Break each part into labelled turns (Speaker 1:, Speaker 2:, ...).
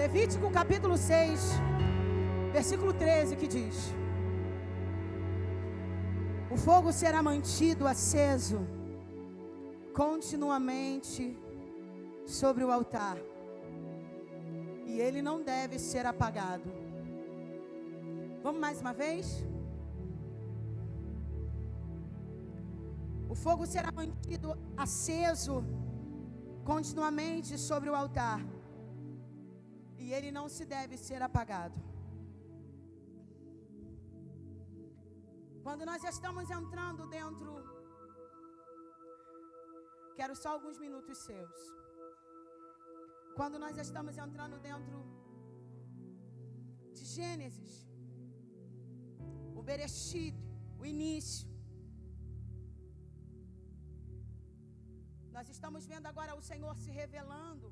Speaker 1: Levítico capítulo 6, versículo 13, que diz: o fogo será mantido aceso continuamente sobre o altar, e ele não deve ser apagado. Vamos mais uma vez? O fogo será mantido aceso continuamente sobre o altar, e ele não se deve ser apagado. Quando nós estamos entrando dentro, quero só alguns minutos seus. Quando nós estamos entrando dentro de Gênesis, o Bereshit, o início, nós estamos vendo agora o Senhor se revelando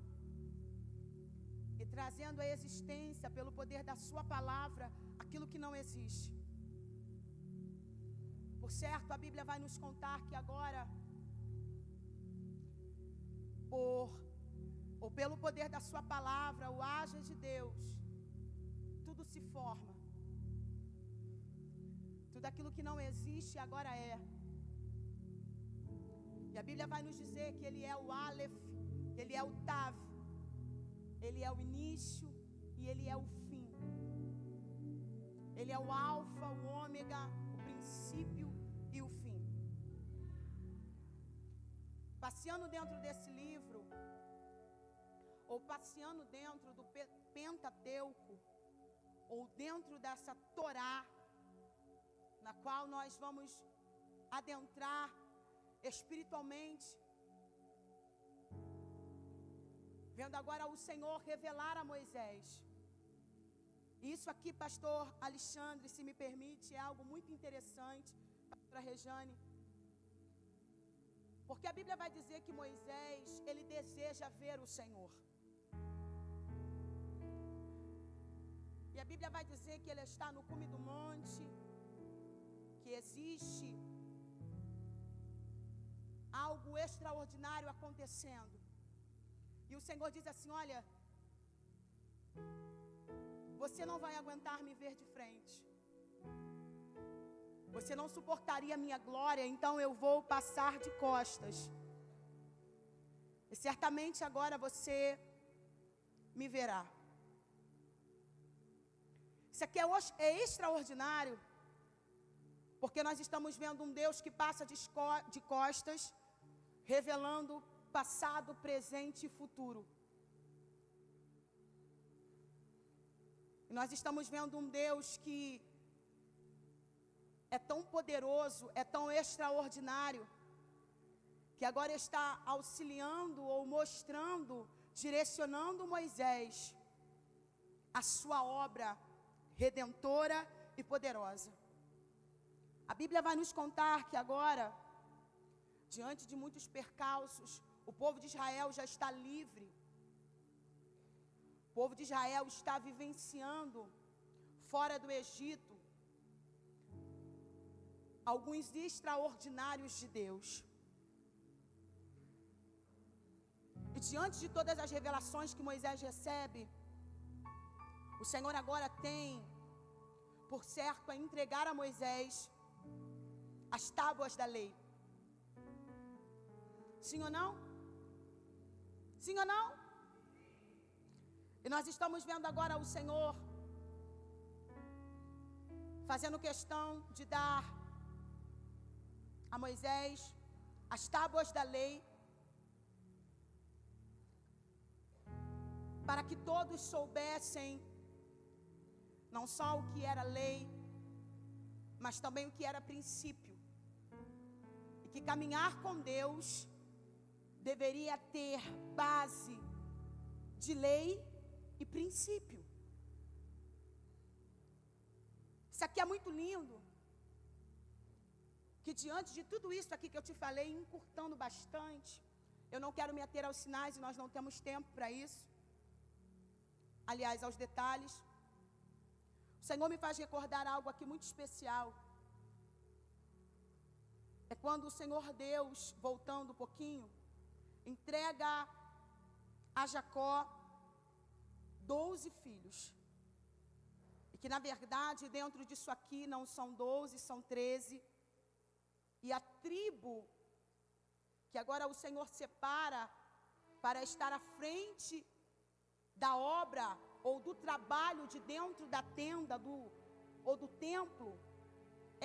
Speaker 1: e trazendo à existência, pelo poder da sua palavra, aquilo que não existe. Por certo, a Bíblia vai nos contar que agora, pelo poder da sua palavra, o haja de Deus, tudo se forma. Tudo aquilo que não existe agora é. E a Bíblia vai nos dizer que Ele é o Aleph, Ele é o Tav, Ele é o início e Ele é o fim. Ele é o alfa, o ômega, o princípio e o fim. Passeando dentro desse livro, ou passeando dentro do Pentateuco, ou dentro dessa Torá, na qual nós vamos adentrar espiritualmente, vendo agora o Senhor revelar a Moisés. Isso aqui, pastor Alexandre, se me permite, é algo muito interessante, pastora Rejane, porque a Bíblia vai dizer que Moisés, ele deseja ver o Senhor. E a Bíblia vai dizer que ele está no cume do monte, que existe algo extraordinário acontecendo. E o Senhor diz assim: olha, você não vai aguentar me ver de frente. Você não suportaria a minha glória, então eu vou passar de costas. E certamente agora você me verá. Isso aqui é extraordinário, porque nós estamos vendo um Deus que passa de costas, revelando passado, presente e futuro. E nós estamos vendo um Deus que é tão poderoso, é tão extraordinário, que agora está auxiliando ou mostrando, direcionando Moisés a sua obra redentora e poderosa. A Bíblia vai nos contar que agora, diante de muitos percalços, o povo de Israel já está livre. O povo de Israel está vivenciando, fora do Egito, alguns extraordinários de Deus. E diante de todas as revelações que Moisés recebe, o Senhor agora tem por certo a entregar a Moisés as tábuas da lei. Sim ou não? Sim ou não? E nós estamos vendo agora o Senhor fazendo questão de dar a Moisés as tábuas da lei, para que todos soubessem não só o que era lei, mas também o que era princípio. E que caminhar com Deus deveria ter base de lei e princípio. Isso aqui é muito lindo, que diante de tudo isso aqui que eu te falei, encurtando bastante, eu não quero me ater aos sinais, e nós não temos tempo para isso, aliás, aos detalhes. O Senhor me faz recordar algo aqui muito especial. É quando o Senhor Deus, voltando um pouquinho, entrega a Jacó 12 filhos. E que, na verdade, dentro disso aqui não são 12, são 13. E a tribo que agora o Senhor separa para estar à frente da obra ou do trabalho de dentro da tenda ou do templo,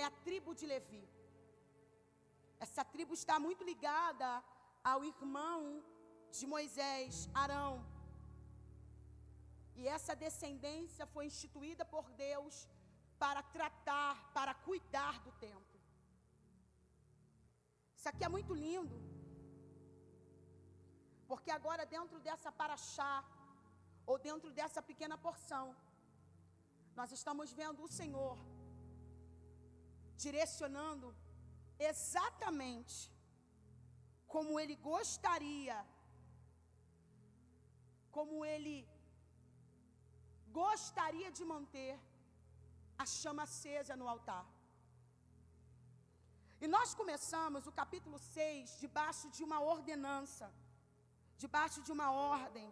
Speaker 1: é a tribo de Levi. Essa tribo está muito ligada ao irmão de Moisés, Arão. E essa descendência foi instituída por Deus para tratar, para cuidar do templo. Isso aqui é muito lindo, porque agora dentro dessa paraxá, ou dentro dessa pequena porção, nós estamos vendo o Senhor direcionando exatamente como Ele gostaria, de manter a chama acesa no altar. E nós começamos o capítulo 6 debaixo de uma ordenança, debaixo de uma ordem,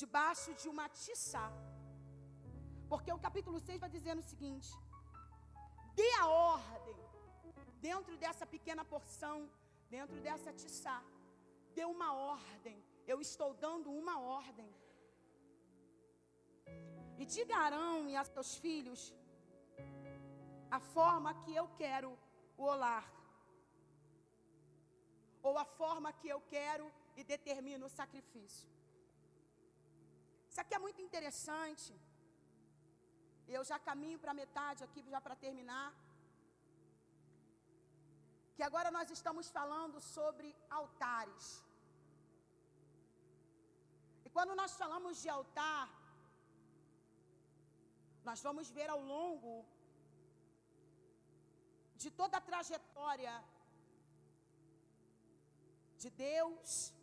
Speaker 1: debaixo de uma tiçá. Porque o capítulo 6 vai dizendo o seguinte: dê a ordem, dentro dessa pequena porção, dentro dessa tiçá, dê uma ordem. Eu estou dando uma ordem. E diga a Arão e a seus filhos a forma que eu quero o olar, ou a forma que eu quero e determino o sacrifício. Isso aqui é muito interessante. Eu já caminho para a metade aqui, já para terminar. Que agora nós estamos falando sobre altares. E quando nós falamos de altar, nós vamos ver ao longo de toda a trajetória de Deus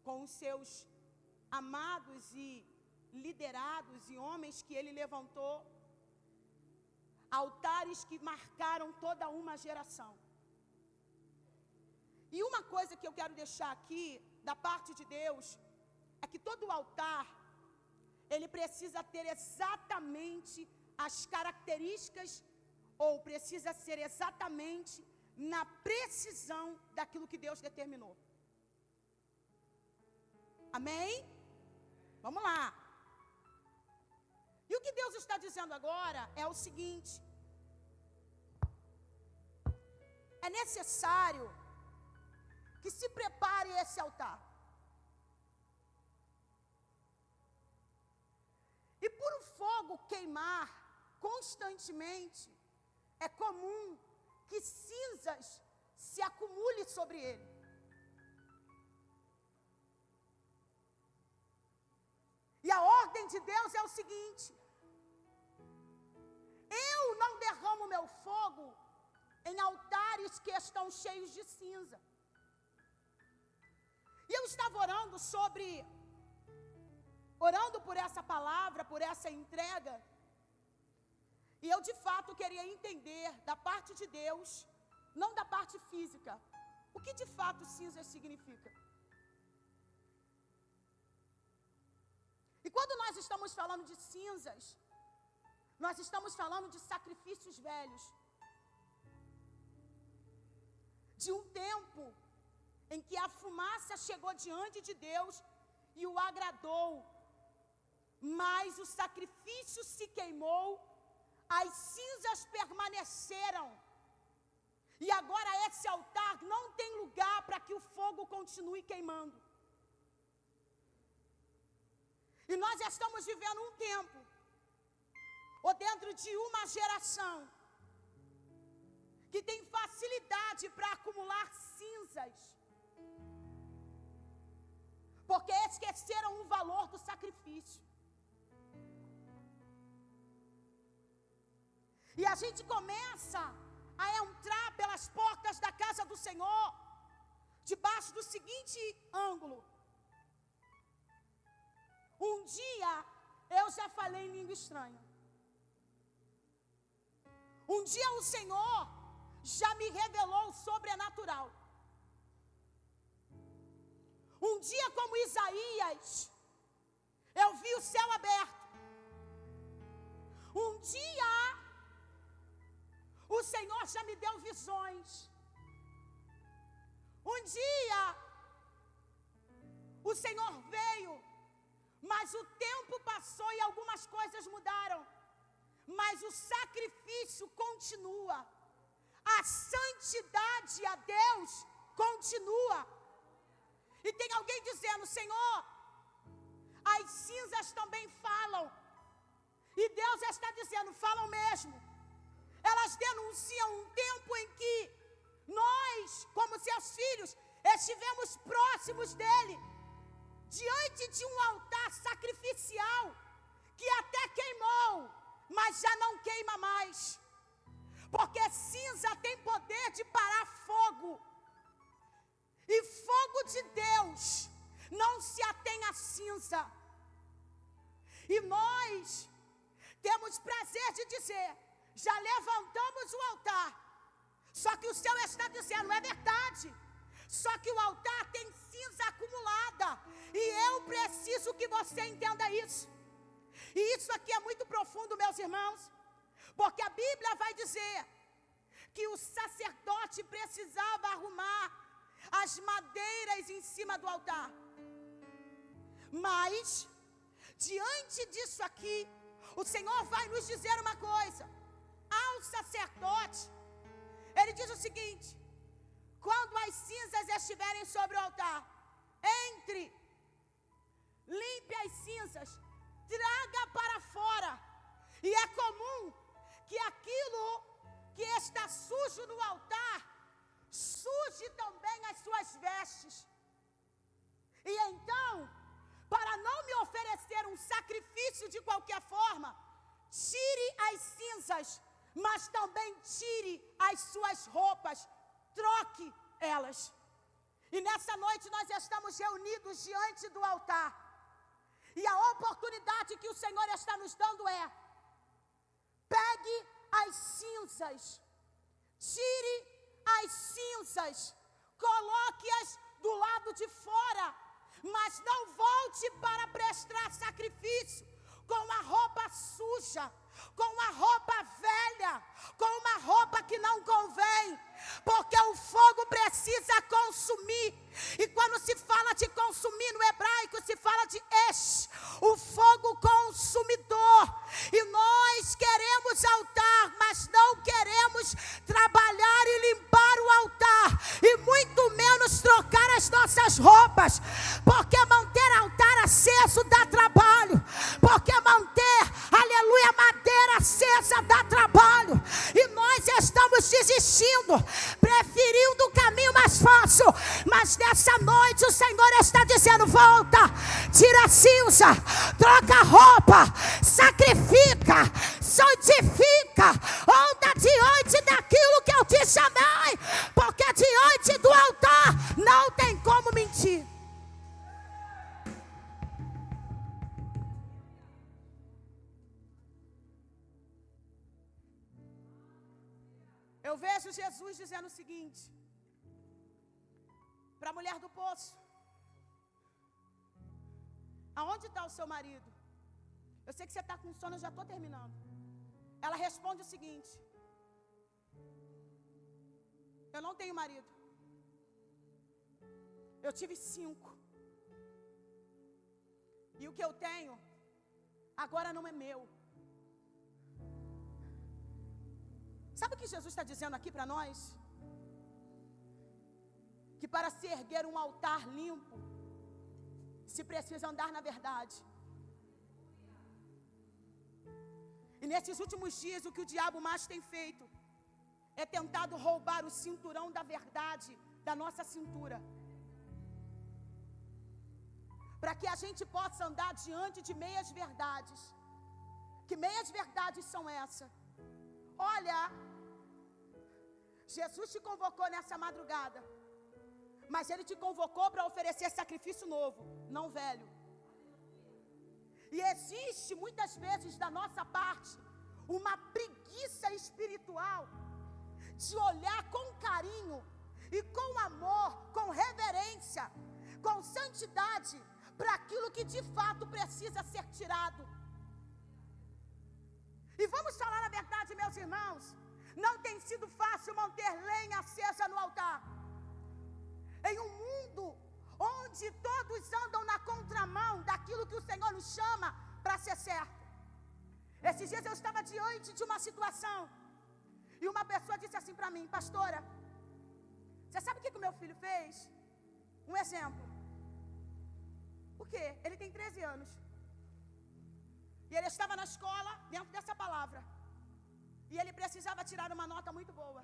Speaker 1: com os seus amados e liderados e homens que Ele levantou, altares que marcaram toda uma geração. E uma coisa que eu quero deixar aqui, da parte de Deus, é que todo altar, ele precisa ter exatamente as características, ou precisa ser exatamente na precisão daquilo que Deus determinou. Amém? Vamos lá. E o que Deus está dizendo agora é o seguinte: é necessário que se prepare esse altar. E por o fogo queimar constantemente, é comum que cinzas se acumulem sobre ele. E a ordem de Deus é o seguinte: eu não derramo meu fogo em altares que estão cheios de cinza. E eu estava orando por essa palavra, por essa entrega. E eu de fato queria entender da parte de Deus, não da parte física, o que de fato cinza significa. E quando nós estamos falando de cinzas, nós estamos falando de sacrifícios velhos, de um tempo em que a fumaça chegou diante de Deus e o agradou, mas o sacrifício se queimou, as cinzas permaneceram, e agora esse altar não tem lugar para que o fogo continue queimando. E nós estamos vivendo um tempo, ou dentro de uma geração, que tem facilidade para acumular cinzas, porque esqueceram o valor do sacrifício. E a gente começa a entrar pelas portas da casa do Senhor, debaixo do seguinte ângulo: um dia eu já falei em língua estranha. Um dia o Senhor já me revelou o sobrenatural. Um dia, como Isaías, o céu aberto. Um dia, o Senhor já me deu visões. Um dia, o Senhor veio, mas o tempo passou e algumas coisas mudaram. Mas o sacrifício continua. A santidade a Deus continua. E tem alguém dizendo: Senhor, as cinzas também falam. E Deus está dizendo: falam mesmo. Elas denunciam um tempo em que nós, como seus filhos, estivemos próximos dele, diante de um altar sacrificial, que até queimou, mas já não queima mais. Porque cinza tem poder de parar fogo. E fogo de Deus não se atém à cinza. E nós temos prazer de dizer: já levantamos o altar. Só que o céu está dizendo: é verdade. Só que o altar tem cinza acumulada. E eu preciso que você entenda isso. E isso aqui é muito profundo, meus irmãos. Porque a Bíblia vai dizer que o sacerdote precisava arrumar as madeiras em cima do altar. Mas, diante disso aqui, o Senhor vai nos dizer uma coisa. Ao sacerdote, ele diz o seguinte: quando as cinzas estiverem sobre o altar, entre, limpe as cinzas, traga para fora. E é comum que aquilo que está sujo no altar suje também as suas vestes. E então, para não me oferecer um sacrifício de qualquer forma, tire as cinzas, mas também tire as suas roupas, troque elas. E nessa noite nós estamos reunidos diante do altar. E a oportunidade que o Senhor está nos dando é: pegue as cinzas, tire as cinzas, coloque-as do lado de fora, mas não volte para prestar sacrifício com a roupa suja, com a roupa velha, com uma roupa que não convém, porque o fogo precisa consumir. E quando se fala de consumir no hebraico, se fala de esh, o fogo consumidor. E nós queremos altar, mas não queremos trabalhar e limpar o altar, e muito menos trocar as nossas roupas, porque manter altar aceso dá trabalho, porque manter, aleluia, madeira acesa dá trabalho. E nós estamos desistindo, preferindo o caminho mais fácil. Mas nessa noite o Senhor está dizendo: volta, tira a cinza, troca a roupa, sacrifica, santifica, anda diante daquilo que eu te chamei, porque diante do altar não tem como mentir. Eu vejo Jesus dizendo o seguinte para a mulher do poço: aonde está o seu marido? Eu sei que você está com sono, eu já estou terminando. Ela responde o seguinte: eu não tenho marido. Eu tive 5. E o que eu tenho agora não é meu. Sabe o que Jesus está dizendo aqui para nós? Que para se erguer um altar limpo, se precisa andar na verdade. E nesses últimos dias, o que o diabo mais tem feito é tentado roubar o cinturão da verdade da nossa cintura, para que a gente possa andar diante de meias verdades. Que meias verdades são essas? Olha, Jesus te convocou nessa madrugada, mas Ele te convocou para oferecer sacrifício novo, não velho. E existe muitas vezes da nossa parte uma preguiça espiritual de olhar com carinho e com amor, com reverência, com santidade para aquilo que de fato precisa ser tirado. E vamos falar a verdade, meus irmãos, não tem sido fácil manter lenha acesa no altar. Em um mundo onde todos andam na contramão daquilo que o Senhor nos chama para ser certo. Esses dias eu estava diante de uma situação e uma pessoa disse assim para mim: pastora, você sabe o que o meu filho fez? Um exemplo. O quê? Ele tem 13 anos. E ele estava na escola, dentro dessa palavra. E ele precisava tirar uma nota muito boa.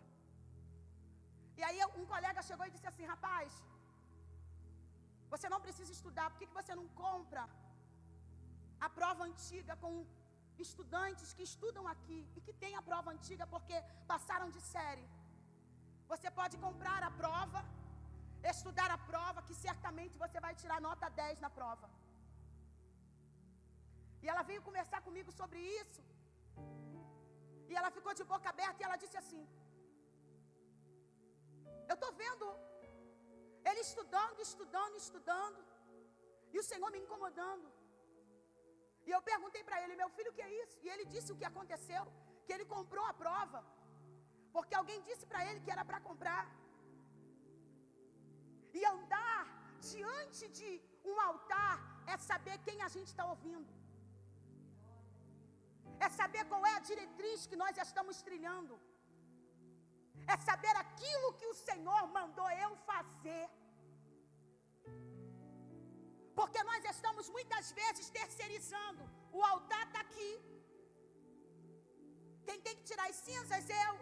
Speaker 1: E aí um colega chegou e disse assim: rapaz, você não precisa estudar, por que você não compra a prova antiga com estudantes que estudam aqui e que têm a prova antiga porque passaram de série? Você pode comprar a prova, estudar a prova, que certamente você vai tirar nota 10 na prova. E ela veio conversar comigo sobre isso. E ela ficou de boca aberta e ela disse assim: eu estou vendo ele estudando, e o Senhor me incomodando. E eu perguntei para ele: meu filho, o que é isso? E ele disse o que aconteceu, que ele comprou a prova, porque alguém disse para ele que era para comprar. E andar diante de um altar é saber quem a gente está ouvindo. É saber qual é a diretriz que nós estamos trilhando. É saber aquilo que o Senhor mandou eu fazer. Porque nós estamos muitas vezes terceirizando. O altar está aqui. Quem tem que tirar as cinzas, eu.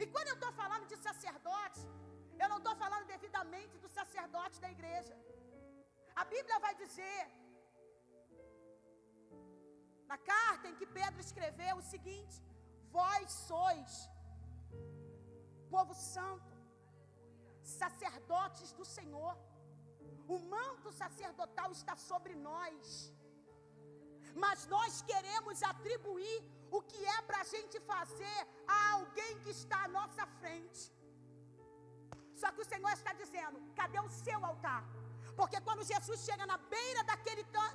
Speaker 1: E quando eu estou falando de sacerdote, eu não estou falando devidamente do sacerdote da igreja. A Bíblia vai dizer, na carta em que Pedro escreveu, o seguinte: vós sois povo santo, sacerdotes do Senhor. O manto sacerdotal está sobre nós, mas nós queremos atribuir o que é para a gente fazer a alguém que está à nossa frente. Só que o Senhor está dizendo: cadê o seu altar? Porque quando Jesus chega na beira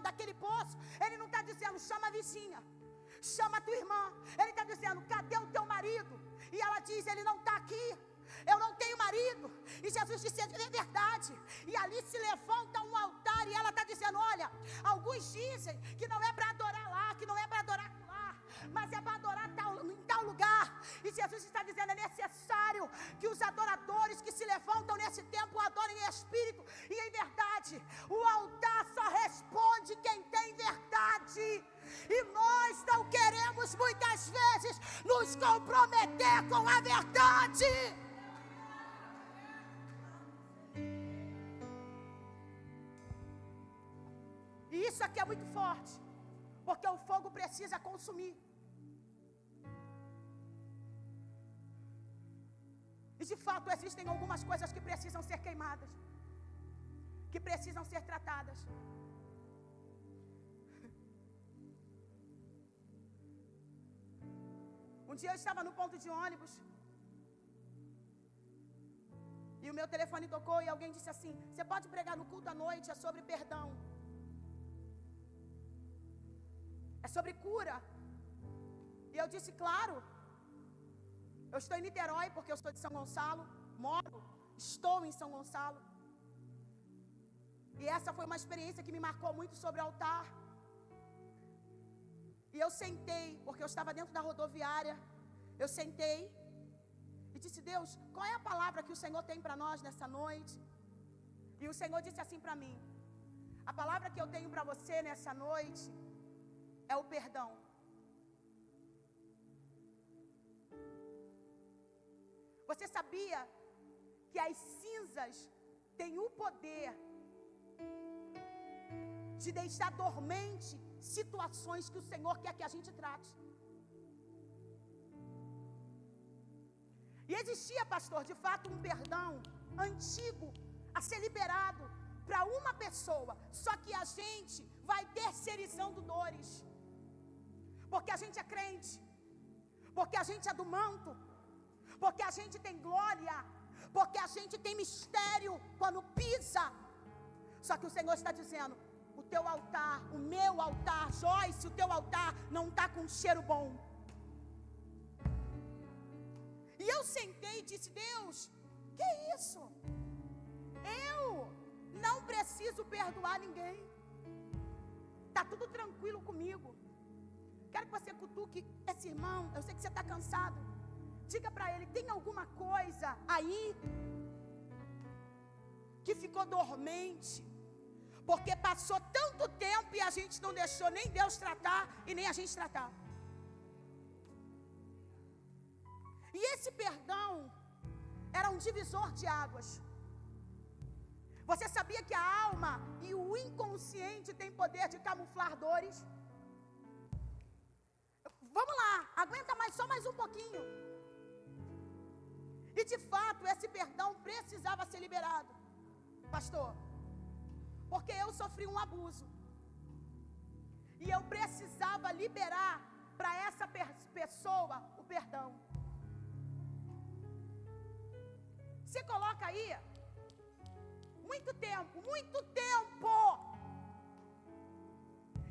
Speaker 1: daquele poço, Ele não está dizendo: chama a vizinha, chama a tua irmã. Ele está dizendo: cadê o teu marido? E ela diz: ele não está aqui, eu não tenho marido. E Jesus disse: é verdade. E ali se levanta um altar e ela está dizendo: olha, alguns dizem que não é para adorar lá, que não é para adorar lá, mas é para adorar em tal lugar. E Jesus está dizendo: é necessário que os adoradores que se levantam nesse tempo adorem em espírito e em verdade. O altar só responde quem tem verdade. E nós não queremos muitas vezes nos comprometer com a verdade. E isso aqui é muito forte, porque o fogo precisa consumir. E de fato existem algumas coisas que precisam ser queimadas, que precisam ser tratadas. Um dia eu estava no ponto de ônibus e o meu telefone tocou e alguém disse assim: você pode pregar no culto à noite, é sobre perdão, é sobre cura. E eu disse: claro. Eu estou em Niterói porque eu sou de São Gonçalo, estou em São Gonçalo. E essa foi uma experiência que me marcou muito sobre o altar. E eu sentei, porque eu estava dentro da rodoviária, eu sentei e disse: Deus, qual é a palavra que o Senhor tem para nós nessa noite? E o Senhor disse assim para mim: a palavra que eu tenho para você nessa noite é o perdão. Você sabia que as cinzas têm o poder de deixar dormente situações que o Senhor quer que a gente trate? E existia, pastor, de fato um perdão antigo a ser liberado para uma pessoa, só que a gente vai terceirizando dores, porque a gente é crente, porque a gente é do manto, porque a gente tem glória, porque a gente tem mistério quando pisa Só que o Senhor está dizendo, o teu altar, o meu altar, Joyce, o teu altar não está com um cheiro bom. E eu sentei e disse, Deus, que é isso? Eu não preciso perdoar ninguém. Está tudo tranquilo comigo. Quero que você cutuque esse irmão. Eu sei que você está cansado. Diga para ele, tem alguma coisa aí que ficou dormente? Porque passou tanto tempo e a gente não deixou nem Deus tratar e nem a gente tratar. E esse perdão era um divisor de águas. Você sabia que a alma e o inconsciente têm poder de camuflar dores? Vamos lá, aguenta só mais um pouquinho. E de fato, esse perdão precisava ser liberado, pastor, porque eu sofri um abuso. E eu precisava liberar para essa pessoa o perdão. Você coloca aí, muito tempo.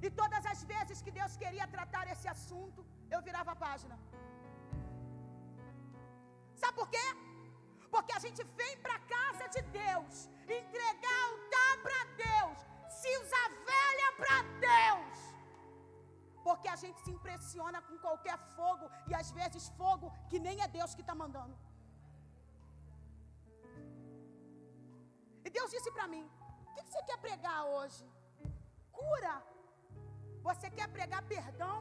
Speaker 1: E todas as vezes que Deus queria tratar esse assunto, eu virava a página. Sabe por quê? Porque a gente vem para a casa de Deus, entregar altar para Deus, se usar velha para Deus. Porque a gente se impressiona com qualquer fogo, e às vezes fogo que nem é Deus que está mandando. E Deus disse para mim, o que você quer pregar hoje? Cura. Você quer pregar perdão?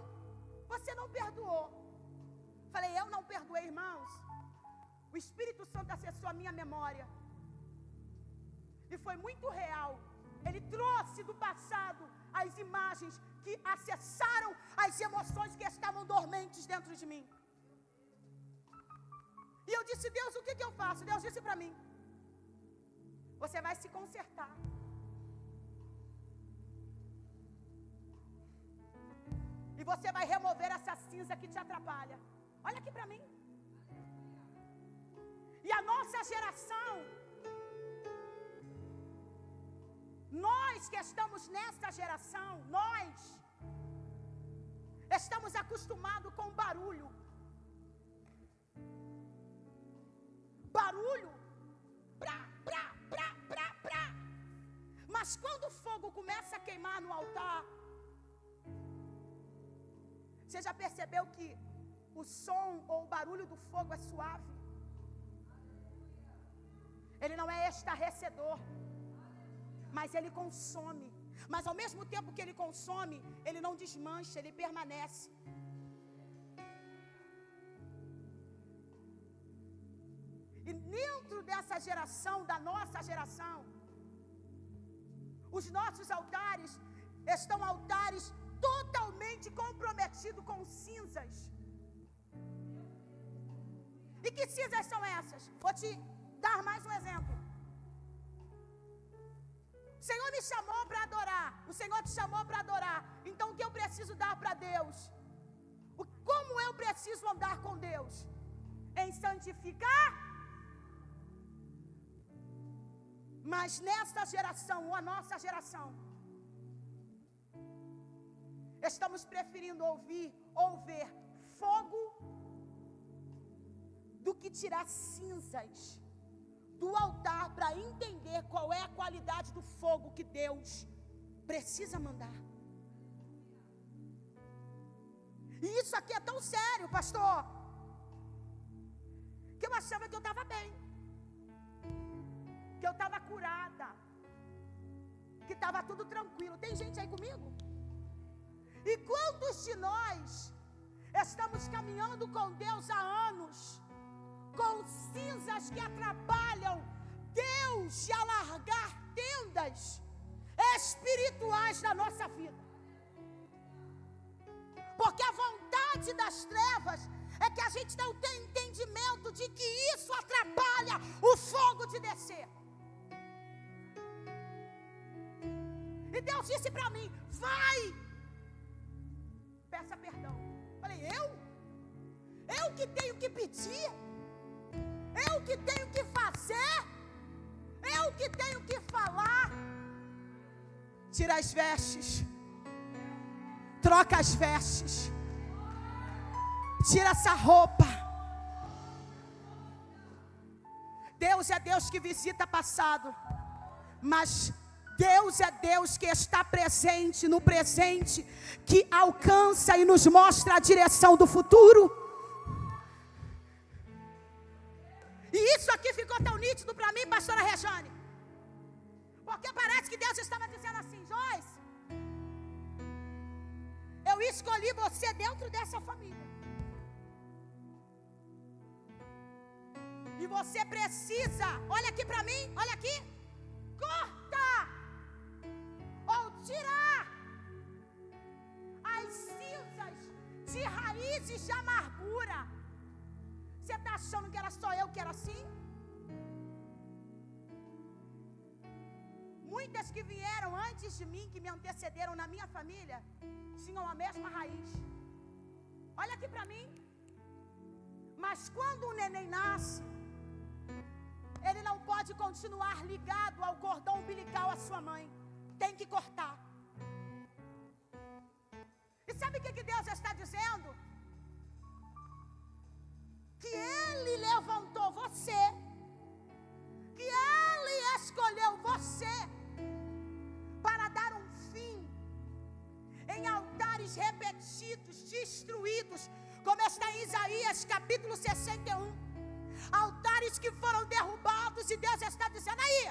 Speaker 1: Você não perdoou. Falei, eu não perdoei, irmãos. O Espírito Santo acessou a minha memória. E foi muito real. Ele trouxe do passado as imagens que acessaram as emoções que estavam dormentes dentro de mim. E eu disse, Deus, o que eu faço? Deus disse para mim, você vai se consertar. E você vai remover essa cinza que te atrapalha. Olha aqui para mim. E a nossa geração, nós que estamos nessa geração, nós estamos acostumados com barulho. Barulho. Mas quando o fogo começa a queimar no altar, você já percebeu que o som ou o barulho do fogo é suave? Ele não é estarrecedor, mas ele consome. Mas ao mesmo tempo que ele consome, ele não desmancha, ele permanece. E dentro dessa geração, da nossa geração, os nossos altares estão altares totalmente comprometidos com cinzas. E que cinzas são essas? Vou te dar mais um exemplo. O Senhor me chamou para adorar. O Senhor te chamou para adorar. Então o que eu preciso dar para Deus? Como eu preciso andar com Deus? Em santificar. Mas nesta geração, ou a nossa geração, estamos preferindo ouvir ou ver fogo do que tirar cinzas do altar para entender qual é a qualidade do fogo que Deus precisa mandar. E isso aqui é tão sério, pastor, que eu achava que eu estava bem, que eu estava curada, que estava tudo tranquilo. Tem gente aí comigo? E quantos de nós estamos caminhando com Deus há anos, com cinzas que atrapalham Deus de alargar tendas espirituais na nossa vida? Porque a vontade das trevas é que a gente não tem entendimento de que isso atrapalha o fogo de descer. E Deus disse para mim, vai, peça perdão. Falei, eu que tenho que pedir, eu que tenho que fazer, eu que tenho que falar. Tira as vestes. Troca as vestes. Tira essa roupa. Deus é Deus que visita passado, mas Deus é Deus que está presente no presente, que alcança e nos mostra a direção do futuro. E isso aqui ficou tão nítido para mim, pastora Rejane, porque parece que Deus estava dizendo assim: Joyce, eu escolhi você dentro dessa família, e você precisa, olha aqui para mim, olha aqui, cortar ou tirar as cinzas de raízes de amargura. Você está achando que era só eu que era assim? Muitas que vieram antes de mim, que me antecederam na minha família, tinham a mesma raiz. Olha aqui para mim. Mas quando o neném nasce, ele não pode continuar ligado ao cordão umbilical à sua mãe. Tem que cortar. E sabe o que Deus está dizendo? Que Ele levantou você, que Ele escolheu você para dar um fim em altares repetidos, destruídos, como está em Isaías capítulo 61. Altares que foram derrubados, e Deus está dizendo: aí,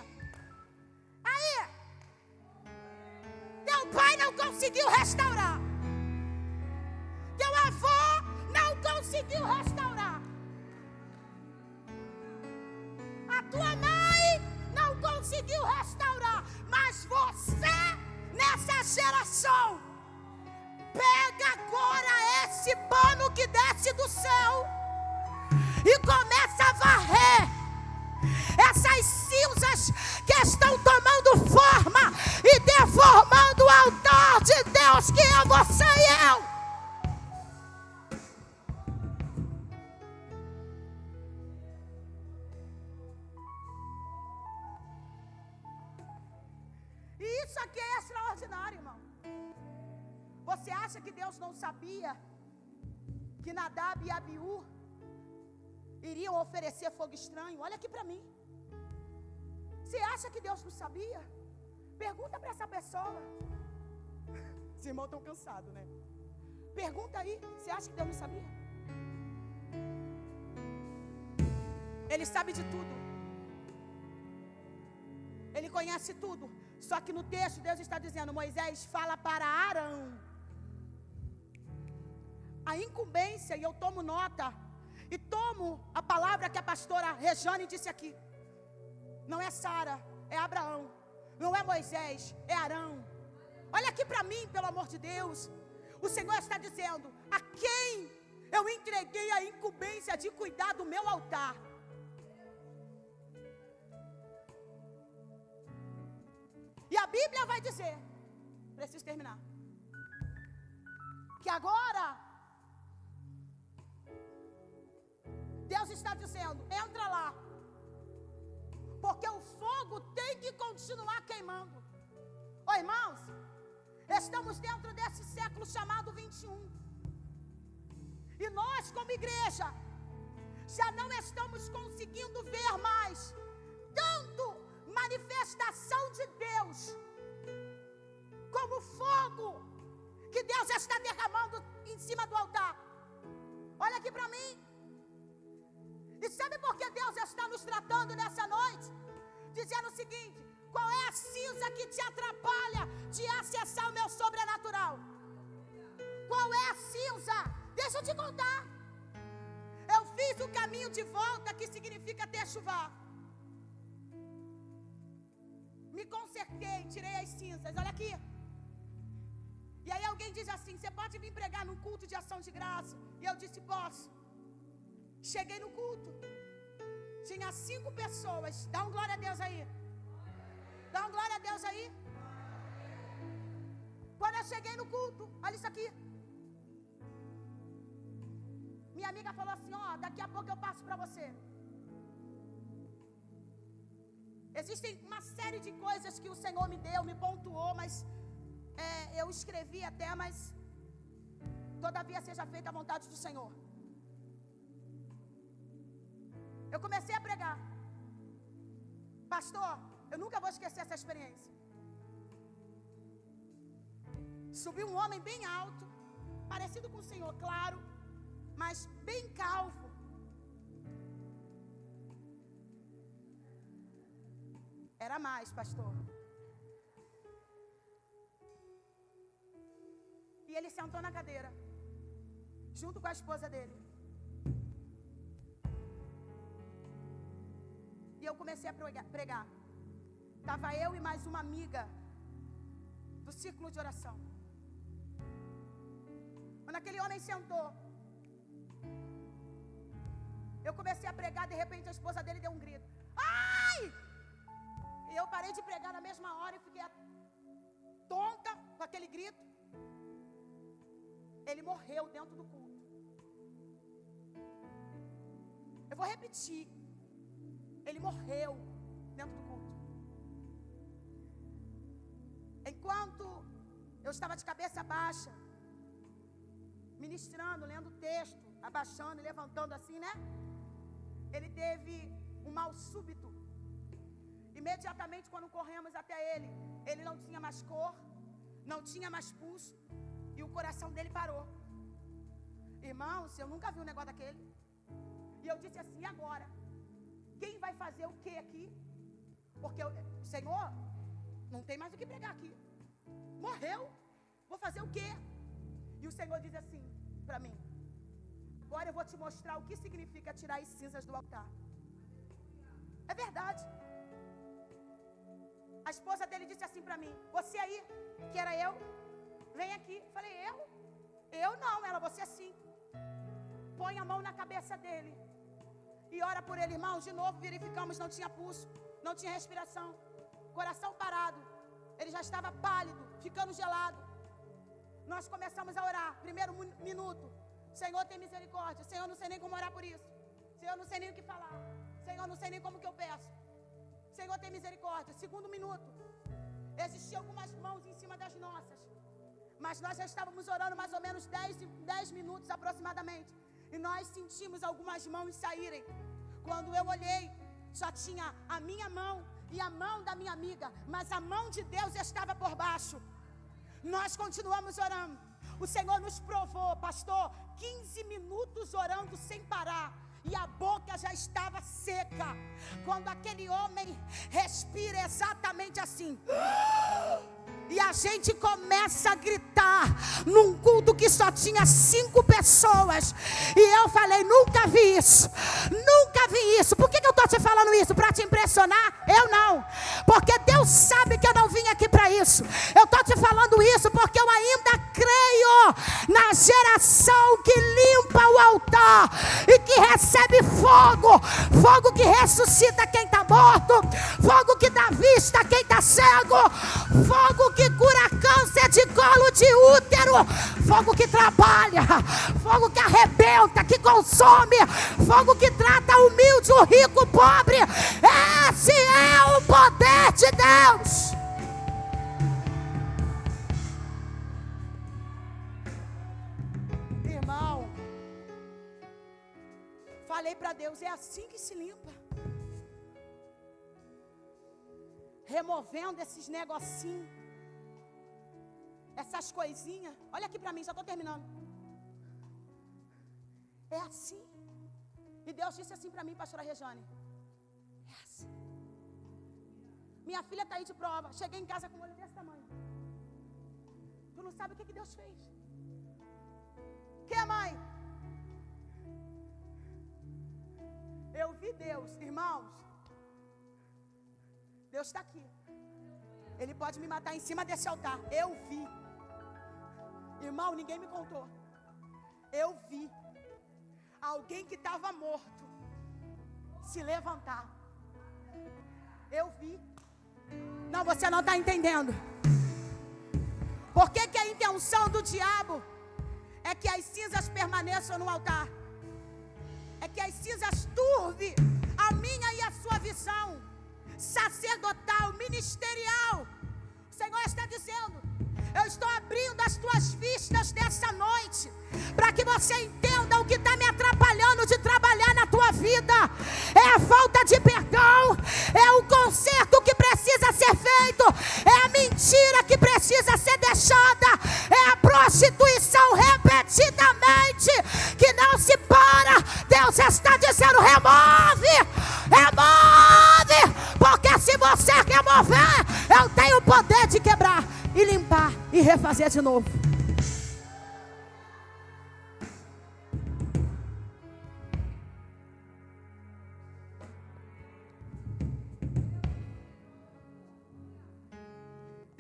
Speaker 1: teu pai não conseguiu restaurar, teu avô não conseguiu restaurar, a tua mãe não conseguiu restaurar, mas você, nessa geração, pega agora esse pano que desce do céu e começa a varrer essas cinzas que estão tomando forma e deformando o altar de Deus, que é você e eu. E isso aqui é extraordinário, irmão. Você acha que Deus não sabia que Nadab e Abiú iriam oferecer fogo estranho? Olha aqui para mim. Você acha que Deus não sabia? Pergunta para essa pessoa. Os irmãos estão cansados, né? Pergunta aí. Você acha que Deus não sabia? Ele sabe de tudo. Ele conhece tudo. Só que no texto Deus está dizendo: Moisés, fala para Arão. A incumbência, e eu tomo nota, e tomo a palavra que a pastora Rejane disse aqui. Não é Sara, é Abraão. Não é Moisés, é Arão. Olha aqui para mim, pelo amor de Deus. O Senhor está dizendo: a quem eu entreguei a incumbência de cuidar do meu altar? E a Bíblia vai dizer, preciso terminar, que agora Deus está dizendo: entra lá, porque o fogo tem que continuar queimando. Ô irmãos, estamos dentro desse século chamado 21, e nós como igreja já não estamos conseguindo ver mais tanto manifestação de Deus como fogo que Deus está derramando em cima do altar. Olha aqui para mim. E sabe por que Deus está nos tratando nessa noite? Dizendo o seguinte: qual é a cinza que te atrapalha de acessar o meu sobrenatural? Qual é a cinza? Deixa eu te contar. Eu fiz o caminho de volta, que significa techuvá. Me consertei, tirei as cinzas. Olha aqui. E aí alguém diz assim: você pode vir pregar num culto de ação de graça? E eu disse: posso. Cheguei no culto, tinha 5 pessoas. Dá um glória a Deus aí. Dá um glória a Deus aí. Quando eu cheguei no culto, olha isso aqui. Minha amiga falou assim: ó, daqui a pouco eu passo para você. Existem uma série de coisas que o Senhor me deu, me pontuou, mas escrevi até, mas todavia seja feita a vontade do Senhor. Eu comecei a pregar. Pastor, eu nunca vou esquecer essa experiência. Subiu um homem bem alto, parecido com o Senhor, claro, mas bem calvo. Era mais, pastor. E ele sentou na cadeira, junto com a esposa dele. E eu comecei a pregar. Estava eu e mais uma amiga do círculo de oração. Quando aquele homem sentou, eu comecei a pregar. De repente a esposa dele deu um grito. Ai! E eu parei de pregar na mesma hora e fiquei tonta com aquele grito. Ele morreu dentro do culto. Eu vou repetir. Ele morreu dentro do culto. Enquanto eu estava de cabeça baixa, ministrando, lendo o texto, abaixando e levantando assim, né? Ele teve um mal súbito. Imediatamente quando corremos até ele, ele não tinha mais cor, não tinha mais pulso, e o coração dele parou. Irmãos, eu nunca vi um negócio daquele. E eu disse assim, agora? Quem vai fazer o que aqui? Porque o Senhor, não tem mais o que pregar aqui. Morreu, vou fazer o quê? E o Senhor diz assim para mim, agora eu vou te mostrar o que significa tirar as cinzas do altar. É verdade. A esposa dele disse assim para mim, você aí, que era eu, vem aqui. Falei, eu? Eu não. Ela, você sim. Põe a mão na cabeça dele e ora por ele, irmãos. De novo verificamos, não tinha pulso, não tinha respiração, coração parado. Ele já estava pálido, ficando gelado. Nós começamos a orar. Primeiro minuto, Senhor, tem misericórdia. Senhor, não sei nem como orar por isso. Senhor, não sei nem o que falar. Senhor, não sei nem como que eu peço. Senhor, tem misericórdia. Segundo minuto, existiam algumas mãos em cima das nossas, mas nós já estávamos orando mais ou menos 10 minutos aproximadamente, e nós sentimos algumas mãos saírem. Quando eu olhei, só tinha a minha mão e a mão da minha amiga, mas a mão de Deus estava por baixo. Nós continuamos orando. O Senhor nos provou, pastor, 15 minutos orando sem parar, e a boca já estava seca. Quando aquele homem respira exatamente assim, e a gente começa a gritar num culto que só tinha 5 pessoas. E eu falei, nunca vi isso. Nunca vi isso. Por que eu estou te falando isso? Para te impressionar? Eu não. Porque Deus sabe que eu não vim aqui para isso. Eu estou te falando isso porque eu ainda creio na geração que limpa o altar e que recebe fogo. Fogo que ressuscita quem está morto. Fogo que dá vista a quem está cego. Fogo que cura câncer de colo de útero. Fogo que trabalha. Fogo que arrebenta, que consome. Fogo que trata o humilde, o rico, o pobre. Esse é o poder de Deus. Irmão, falei para Deus, é assim que se limpa. Removendo esses negocinhos, essas coisinhas. Olha aqui para mim, já estou terminando. É assim. E Deus disse assim para mim, pastora Rejane, é assim. Minha filha está aí de prova. Cheguei em casa com um olho desse tamanho. Tu não sabe o que Deus fez. Que, mãe? Eu vi Deus, irmãos. Deus está aqui. Ele pode me matar em cima desse altar. Eu vi. Irmão, ninguém me contou. Eu vi alguém que estava morto se levantar. Eu vi. Não, você não está entendendo. Por que a intenção do diabo é que as cinzas permaneçam no altar? É que as cinzas turvem a minha e a sua visão sacerdotal, ministerial. O Senhor está dizendo, eu estou abrindo pistas dessa noite, para que você entenda o que está me atrapalhando de trabalhar na tua vida. É a falta de perdão, é o conserto que precisa ser feito, é a mentira que precisa ser deixada, é a prostituição repetidamente que não se para. Deus está dizendo: remove, remove, porque se você remover, eu tenho o poder de quebrar e limpar e refazer de novo.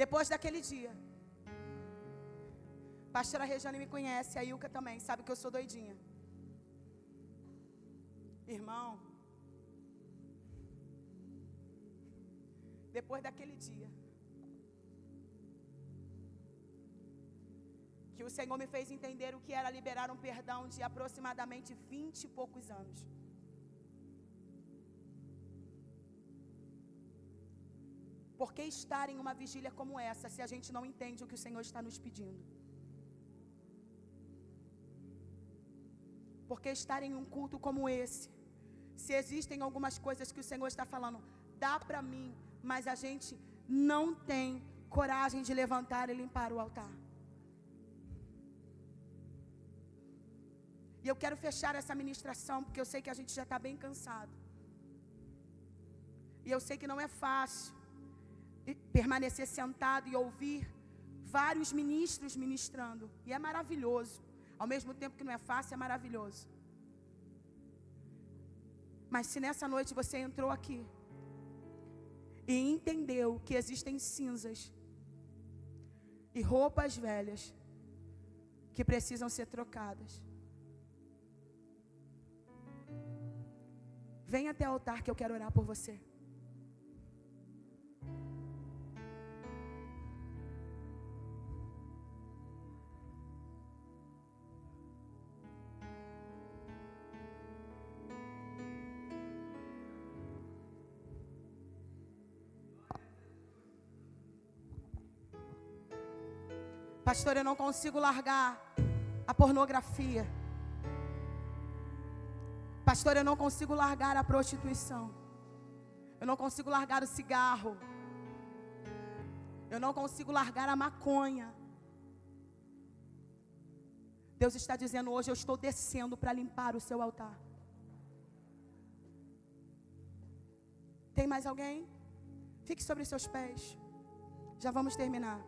Speaker 1: Depois daquele dia, pastora Rejane me conhece, a Ilka também, sabe que eu sou doidinha. Irmão, depois daquele dia, que o Senhor me fez entender o que era liberar um perdão de aproximadamente 20 e poucos anos. Por que estar em uma vigília como essa, se a gente não entende o que o Senhor está nos pedindo? Por que estar em um culto como esse, se existem algumas coisas que o Senhor está falando, dá para mim, mas a gente não tem coragem de levantar e limpar o altar? E eu quero fechar essa ministração, porque eu sei que a gente já está bem cansado. E eu sei que não é fácil permanecer sentado e ouvir vários ministros ministrando. E é maravilhoso. Ao mesmo tempo que não é fácil, é maravilhoso. Mas se nessa noite você entrou aqui e entendeu que existem cinzas e roupas velhas que precisam ser trocadas, vem até o altar que eu quero orar por você. Pastor, eu não consigo largar a pornografia. Pastor, eu não consigo largar a prostituição. Eu não consigo largar o cigarro. Eu não consigo largar a maconha. Deus está dizendo hoje: eu estou descendo para limpar o seu altar. Tem mais alguém? Fique sobre seus pés. Já vamos terminar.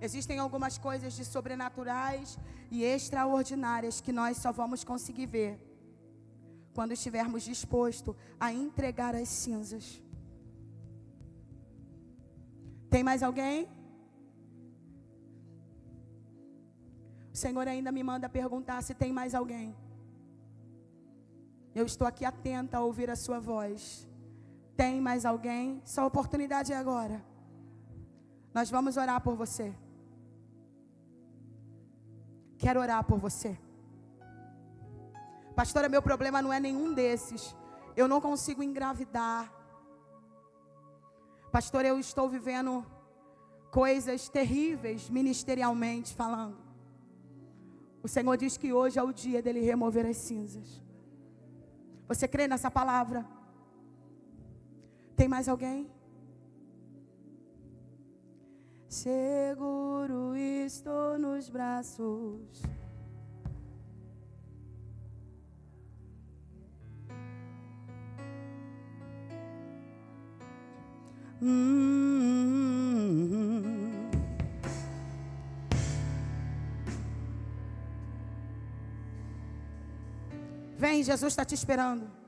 Speaker 1: Existem algumas coisas de sobrenaturais e extraordinárias que nós só vamos conseguir ver quando estivermos dispostos a entregar as cinzas. Tem mais alguém? O Senhor ainda me manda perguntar se tem mais alguém. Eu estou aqui atenta a ouvir a sua voz. Tem mais alguém? Sua oportunidade é agora. Nós vamos orar por você. Quero orar por você. Pastora, meu problema não é nenhum desses. Eu não consigo engravidar. Pastora, eu estou vivendo coisas terríveis ministerialmente falando. O Senhor diz que hoje é o dia dele remover as cinzas. Você crê nessa palavra? Tem mais alguém? Seguro estou nos braços Vem, Jesus está te esperando.